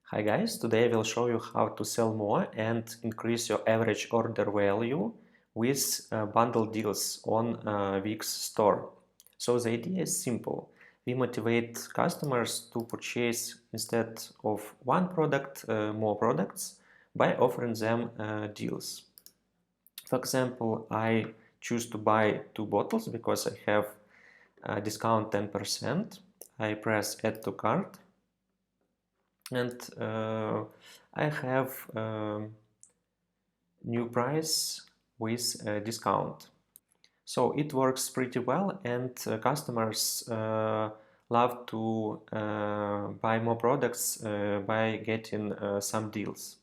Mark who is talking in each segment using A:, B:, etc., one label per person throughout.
A: Hi guys, today I will show you how to sell more and increase your average order value with bundle deals on Wix store. So the idea is simple. We motivate customers to purchase instead of one product, more products by offering them deals. For example, I choose to buy 2 bottles because I have discount 10%. I press add to cart and I have new price with a discount. So it works pretty well, and customers love to buy more products by getting some deals.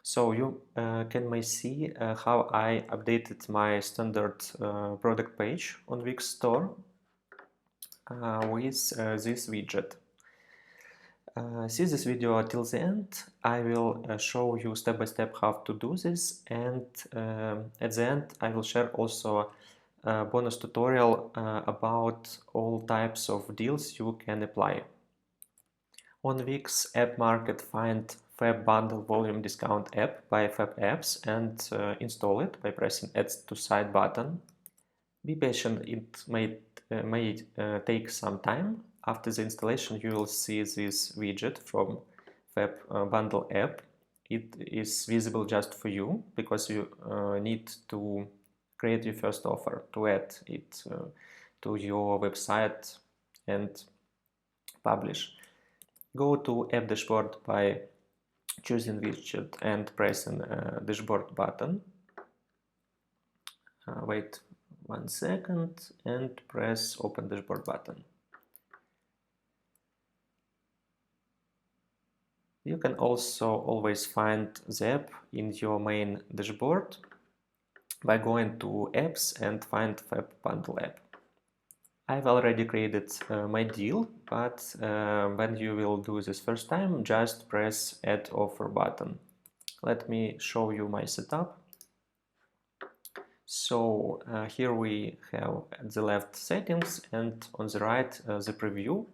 A: So you can see how I updated my standard product page on Wix store with this widget. See this video till the end. I will show you step by step how to do this, and at the end I will share also a bonus tutorial about all types of deals you can apply. On Wix App Market, find Fab Bundle Volume Discount app by Fab Apps and install it by pressing Add to Site button. Be patient, it may take some time. After the installation, you will see this widget from Fab Bundle app. It is visible just for you because you need to create your first offer to add it to your website and publish. Go to App Dashboard by choosing widget and pressing Dashboard button. Wait 1 second and press Open Dashboard button. You can also always find the app in your main dashboard by going to Apps and find Fab Bundle app. I've already created my deal, but when you will do this first time, just press Add Offer button. Let me show you my setup. So here we have at the left settings and on the right the preview.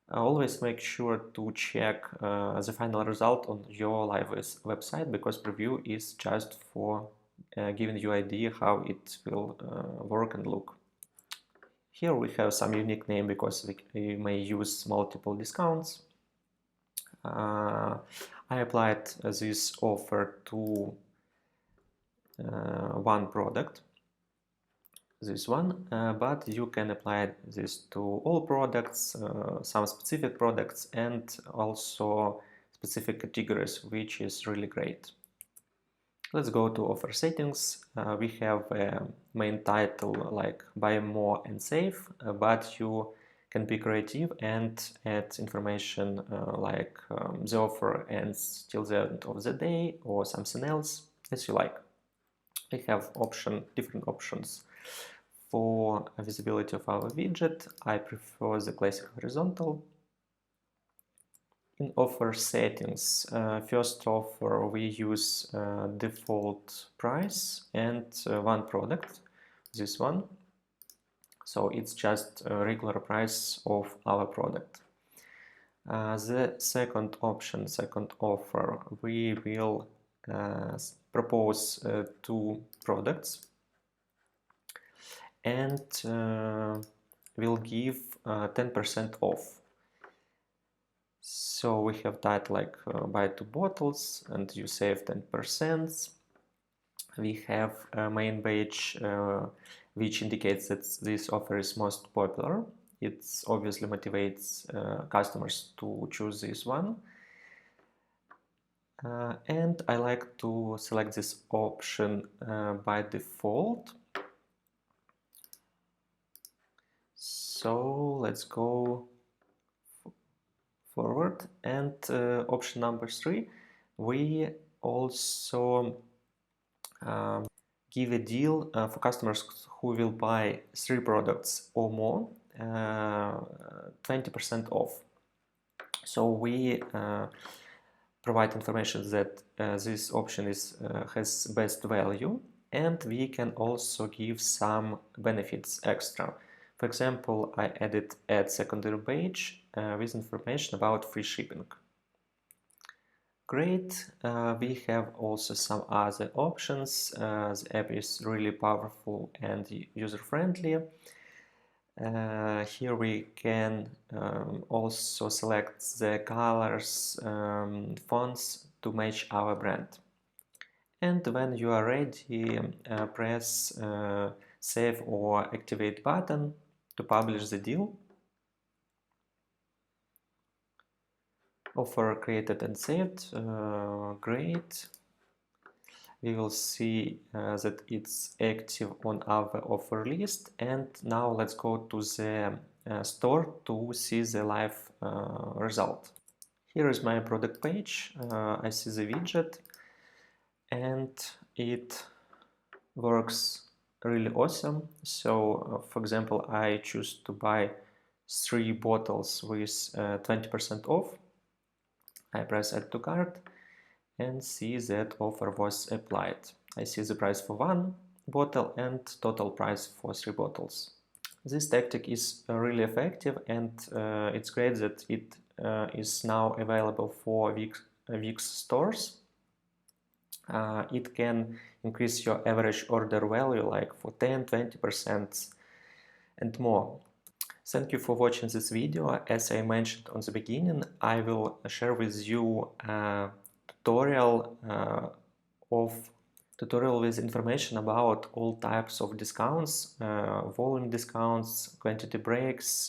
A: Always make sure to check the final result on your live website, because preview is just for giving you idea how it will work and look. Here we have some unique name because we may use multiple discounts. I applied this offer to one product, this one, but you can apply this to all products, some specific products, and also specific categories, which is really great. Let's go to offer settings. We have a main title like buy more and save, but you can be creative and add information like the offer ends till the end of the day or something else as you like. We have different options for visibility of our widget. I prefer the classic horizontal. In offer settings, first offer we use default price and one product, this one. So it's just a regular price of our product. The second option, second offer, we will propose 2 products and we'll give 10% off. So we have that like buy 2 bottles and you save 10%. We have a main page which indicates that this offer is most popular. It obviously motivates customers to choose this one. And I like to select this option by default. So let's go forward, and option number 3, we also give a deal for customers who will buy 3 products or more, 20% off. So we provide information that this option has best value, and we can also give some benefits extra. For example, I added add secondary page with information about free shipping. Great. We have also some other options. The app is really powerful and user-friendly. Here we can also select the colors, fonts to match our brand. And when you are ready, press Save or Activate button to publish the deal. Offer created and saved. Great. We will see that it's active on our offer list. And now let's go to the store to see the live result. Here is my product page. I see the widget and it works really awesome. So for example, I choose to buy 3 bottles with 20% off. I press add to cart and see that offer was applied. I see the price for 1 bottle and total price for 3 bottles. This tactic is really effective, and it's great that it is now available for Wix stores. It can increase your average order value like for 10-20% and more. Thank you for watching this video. As I mentioned on the beginning, I will share with you a tutorial with information about all types of discounts, volume discounts, quantity breaks,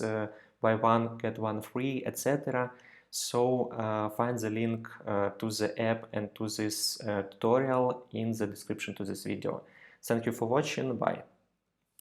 A: buy one get one free, etc. So find the link to the app and to this tutorial in the description to this video. Thank you for watching. Bye.